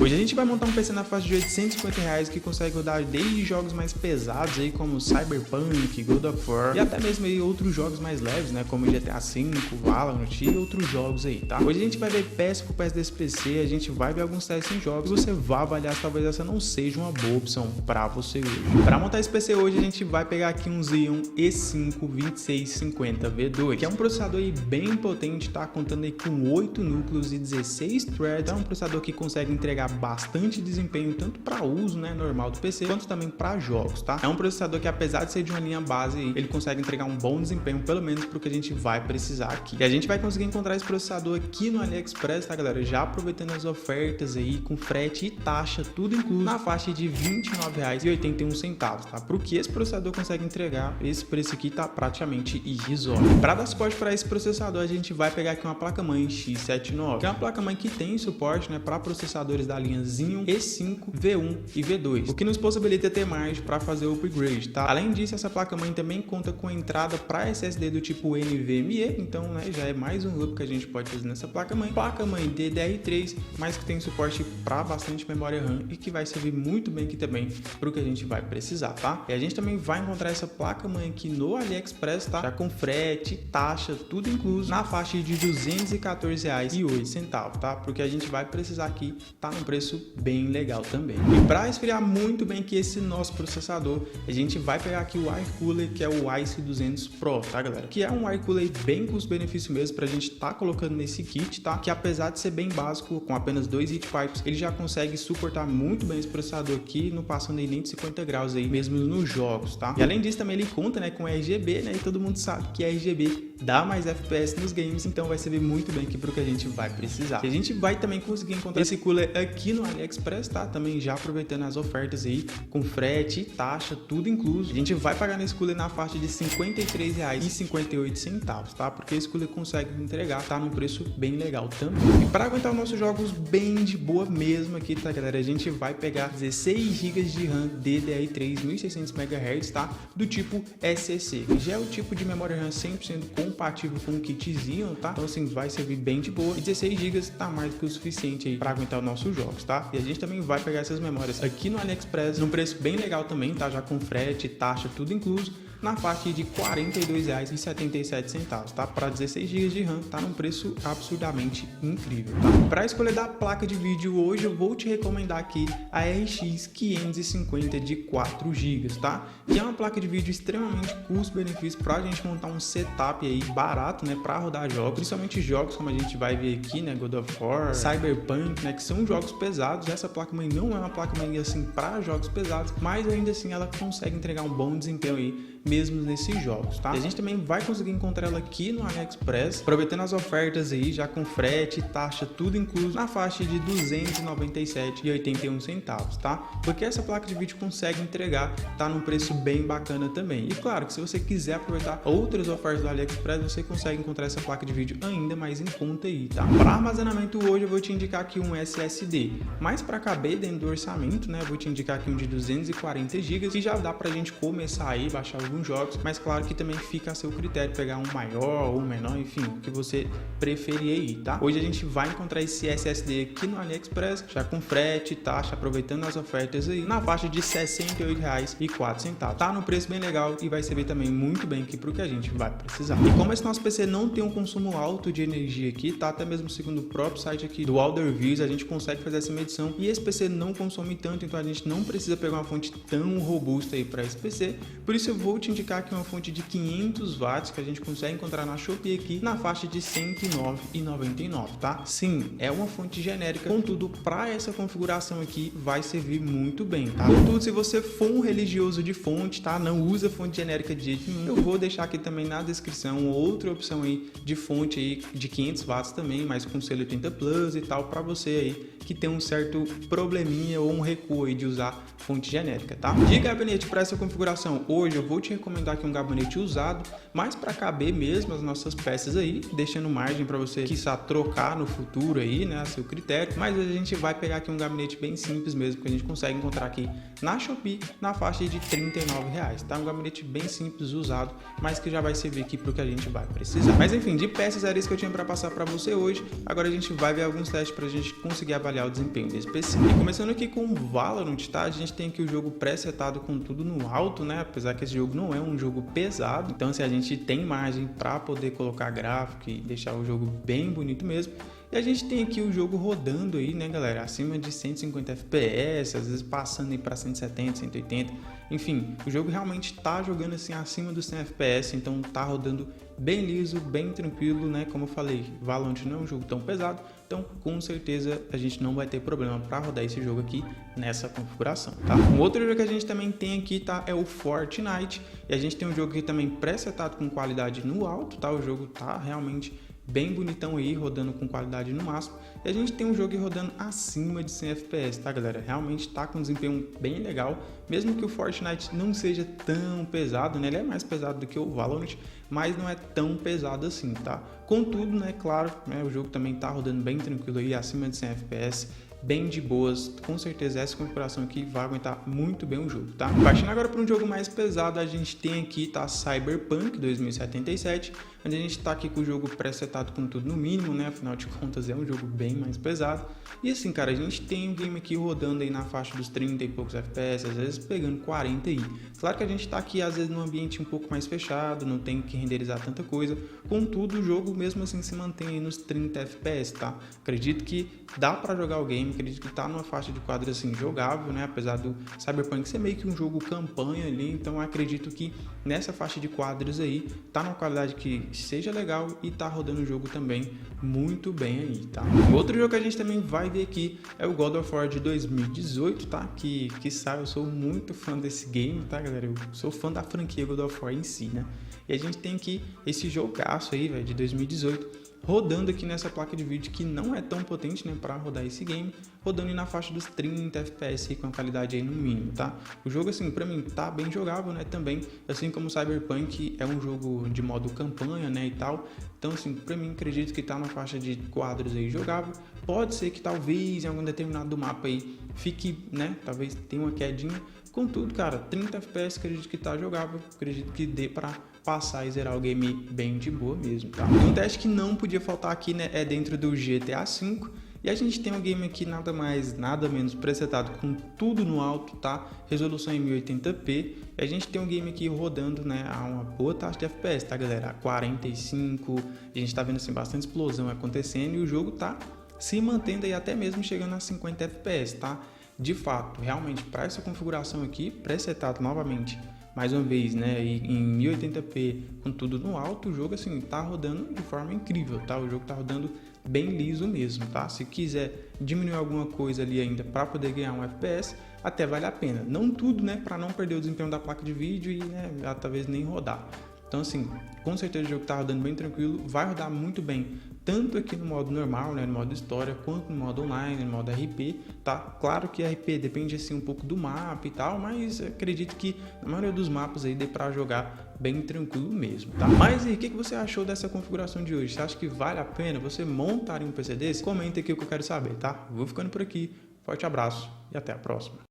Hoje a gente vai montar um PC na faixa de R$850 que consegue rodar desde jogos mais pesados aí como Cyberpunk, God of War e até mesmo aí outros jogos mais leves, né, como GTA V, Valorant e outros jogos aí, tá? Hoje a gente vai ver peça por peça desse PC, a gente vai ver alguns testes em jogos e você vai avaliar se talvez essa não seja uma boa opção para você hoje. Para montar esse PC hoje a gente vai pegar aqui um Xeon E5 2650V2, que é um processador aí bem potente, tá? Contando aí com 8 núcleos e 16 threads. É um processador que consegue entregar bastante desempenho tanto para uso, né, normal do PC, quanto também para jogos, tá? É um processador que, apesar de ser de uma linha base, ele consegue entregar um bom desempenho, pelo menos para o que a gente vai precisar aqui. E a gente vai conseguir encontrar esse processador aqui no AliExpress, tá, galera? Já aproveitando as ofertas aí com frete e taxa, tudo incluso, na faixa de R$29,81, tá? Para o que esse processador consegue entregar, esse preço aqui tá praticamente irrisório. Para dar suporte para esse processador, a gente vai pegar aqui uma placa-mãe X79, que é uma placa-mãe que tem suporte, né, para processadores da linha Xeon E5, V1 e V2, o que nos possibilita ter margem para fazer o upgrade, tá? Além disso, essa placa-mãe também conta com entrada para SSD do tipo NVMe, então, né, já é mais um up que a gente pode fazer nessa placa-mãe. Placa-mãe DDR3, mas que tem suporte para bastante memória RAM e que vai servir muito bem aqui também para o que a gente vai precisar, tá? E a gente também vai encontrar essa placa-mãe aqui no AliExpress, tá? Já com frete, taxa, tudo incluso, na faixa de R$214,08, tá? Porque a gente vai precisar aqui, tá num preço bem legal também. E para esfriar muito bem aqui esse nosso processador, a gente vai pegar aqui o Air Cooler, que é o Ice 200 Pro, tá, galera? Que é um Air Cooler bem custo-benefício mesmo pra gente tá colocando nesse kit, tá? Que apesar de ser bem básico, com apenas 2 heat pipes, ele já consegue suportar muito bem esse processador aqui, não passando aí nem de 50 graus aí, mesmo nos jogos, tá? E além disso também ele conta, né, com RGB, né? E todo mundo sabe que RGB dá mais FPS nos games, então vai servir muito bem aqui pro que a gente vai precisar. E a gente vai também conseguir encontrar esse cooler aqui no AliExpress, tá? Também já aproveitando as ofertas aí, com frete, taxa, tudo incluso. A gente vai pagar nesse cooler na faixa de R$53,58, tá? Porque esse cooler consegue entregar, tá? Num preço bem legal também. E para aguentar os nossos jogos bem de boa mesmo aqui, tá, galera? A gente vai pegar 16 GB de RAM DDR3 1600 MHz, tá? Do tipo SCC, que já é o tipo de memória RAM 100% compatível com o kit Xeon, tá? Então assim, vai servir bem de boa. E 16 GB tá mais do que o suficiente aí para aguentar os nossos jogos, tá? E a gente também vai pegar essas memórias aqui no AliExpress num preço bem legal também, tá? Já com frete, taxa, tudo incluso, na faixa de R$42,77, tá? Para 16 GB de RAM, tá num preço absurdamente incrível, tá? Para escolher da placa de vídeo hoje, eu vou te recomendar aqui a RX 550 de 4 GB, tá? Que é uma placa de vídeo extremamente custo-benefício para a gente montar um setup aí barato, né, para rodar jogos, principalmente jogos como a gente vai ver aqui, né, God of War, Cyberpunk, né, que são jogos pesados. Essa placa-mãe não é uma placa-mãe assim para jogos pesados, mas ainda assim ela consegue entregar um bom desempenho aí mesmo nesses jogos, tá? E a gente também vai conseguir encontrar ela aqui no AliExpress, aproveitando as ofertas aí, já com frete, taxa, tudo incluso, na faixa de R$297,81, tá? Porque essa placa de vídeo consegue entregar, tá num preço bem bacana também. E claro que se você quiser aproveitar outras ofertas do AliExpress, você consegue encontrar essa placa de vídeo ainda mais em conta aí, tá? Para armazenamento hoje eu vou te indicar aqui um SSD, mas para caber dentro do orçamento, né, eu vou te indicar aqui um de 240 GB, que já dá pra gente começar aí, baixar alguns jogos, mas claro que também fica a seu critério pegar um maior ou um menor, enfim, o que você preferir aí, tá? Hoje a gente vai encontrar esse SSD aqui no AliExpress, já com frete, taxa, aproveitando as ofertas aí, na faixa de R$68,04, tá? No preço bem legal e vai servir também muito bem aqui pro que a gente vai precisar. E como esse nosso PC não tem um consumo alto de energia aqui, tá? Até mesmo segundo o próprio site aqui do Alderviews, a gente consegue fazer essa medição e esse PC não consome tanto, então a gente não precisa pegar uma fonte tão robusta aí para esse PC. Por isso eu vou te indicar aqui uma fonte de 500 watts que a gente consegue encontrar na Shopee aqui na faixa de R$109,99, tá? Sim, é uma fonte genérica, contudo, para essa configuração aqui vai servir muito bem, tá? Contudo, se você for um religioso de fonte, tá? Não usa fonte genérica de jeito nenhum, eu vou deixar aqui também na descrição outra opção aí de fonte aí de 500 watts também, mas com selo 80 Plus e tal, para você aí que tem um certo probleminha ou um recuo aí de usar fonte genérica, tá? De gabinete para essa configuração, hoje eu vou te recomendar aqui um gabinete usado, mas para caber mesmo as nossas peças aí, deixando margem para você, quiçá, trocar no futuro aí, né, a seu critério. Mas hoje a gente vai pegar aqui um gabinete bem simples mesmo, que a gente consegue encontrar aqui na Shopee, na faixa de R$39, tá? Um gabinete bem simples, usado, mas que já vai servir aqui para o que a gente vai precisar. Mas enfim, de peças era isso que eu tinha para passar para você hoje. Agora a gente vai ver alguns testes para a gente conseguir avaliar o desempenho desse PC. E começando aqui com o Valorant, tá? A gente tem aqui o jogo pré-setado com tudo no alto, né? Apesar que esse jogo não é um jogo pesado, então se a gente tem margem para poder colocar gráfico e deixar o jogo bem bonito mesmo. E a gente tem aqui o jogo rodando aí, né, galera, acima de 150 FPS, às vezes passando aí para 170, 180, enfim, o jogo realmente tá jogando assim acima dos 100 FPS, então tá rodando bem liso, bem tranquilo, né, como eu falei, Valorant não é um jogo tão pesado, então com certeza a gente não vai ter problema para rodar esse jogo aqui nessa configuração, tá? Um outro jogo que a gente também tem aqui, tá, é o Fortnite, e a gente tem um jogo aqui também pré-setado com qualidade no alto, tá? O jogo tá realmente bem bonitão aí, rodando com qualidade no máximo. E a gente tem um jogo rodando acima de 100 FPS, tá, galera? Realmente tá com um desempenho bem legal, mesmo que o Fortnite não seja tão pesado, né? Ele é mais pesado do que o Valorant, mas não é tão pesado assim, tá? Contudo, né, claro, né, o jogo também tá rodando bem tranquilo aí, acima de 100 FPS, bem de boas. Com certeza essa configuração aqui vai aguentar muito bem o jogo, tá? Partindo agora para um jogo mais pesado, a gente tem aqui, tá, Cyberpunk 2077, onde a gente tá aqui com o jogo pré-setado com tudo no mínimo, né? Afinal de contas é um jogo bem mais pesado. E assim, cara, a gente tem um game aqui rodando aí na faixa dos 30 e poucos FPS, às vezes pegando 40 aí. Claro que a gente tá aqui às vezes num ambiente um pouco mais fechado, não tem que renderizar tanta coisa, contudo o jogo mesmo assim se mantém aí nos 30 FPS, tá? Acredito que dá para jogar o game, acredito que tá numa faixa de quadros assim jogável, né? Apesar do Cyberpunk ser meio que um jogo campanha ali, então acredito que nessa faixa de quadros aí tá numa qualidade que seja legal e tá rodando o jogo também muito bem aí, tá? Outro jogo que a gente também vai ver aqui é o God of War de 2018, tá? Que sabe, eu sou muito fã desse game, tá, galera? Eu sou fã da franquia God of War em si, né? E a gente tem aqui esse jogaço aí, velho, de 2018, rodando aqui nessa placa de vídeo que não é tão potente, né, para rodar esse game, rodando na faixa dos 30 FPS aí, com a qualidade aí no mínimo, tá? O jogo, assim, para mim tá bem jogável, né, também, assim como o Cyberpunk é um jogo de modo campanha, né, e tal, então, assim, para mim acredito que tá na faixa de quadros aí jogável. Pode ser que talvez em algum determinado mapa aí fique, né, talvez tenha uma quedinha. Contudo, cara, 30 FPS acredito que tá jogável, acredito que dê para passar e zerar o game bem de boa mesmo, tá? Um teste que não podia faltar aqui, né, é dentro do GTA V. E a gente tem um game aqui nada mais, nada menos presetado com tudo no alto, tá? Resolução em 1080p. E a gente tem um game aqui rodando, né, a uma boa taxa de FPS, tá, galera? A 45, a gente tá vendo assim bastante explosão acontecendo e o jogo tá se mantendo aí até mesmo chegando a 50 FPS, tá? De fato, realmente para essa configuração aqui, presetado novamente, mais uma vez, né, em 1080p com tudo no alto, o jogo assim tá rodando de forma incrível, tá? O jogo tá rodando bem liso mesmo, tá? Se quiser diminuir alguma coisa ali ainda para poder ganhar um FPS, até vale a pena. Não tudo, né, para não perder o desempenho da placa de vídeo e, né, talvez nem rodar. Então, assim, com certeza o jogo tá rodando bem tranquilo, vai rodar muito bem, tanto aqui no modo normal, né, no modo história, quanto no modo online, no modo RP, tá? Claro que RP depende, assim, um pouco do mapa e tal, mas acredito que na maioria dos mapas aí dê pra jogar bem tranquilo mesmo, tá? Mas e o que você achou dessa configuração de hoje? Você acha que vale a pena você montar em um PC desse? Comenta aqui o que eu quero saber, tá? Vou ficando por aqui, forte abraço e até a próxima.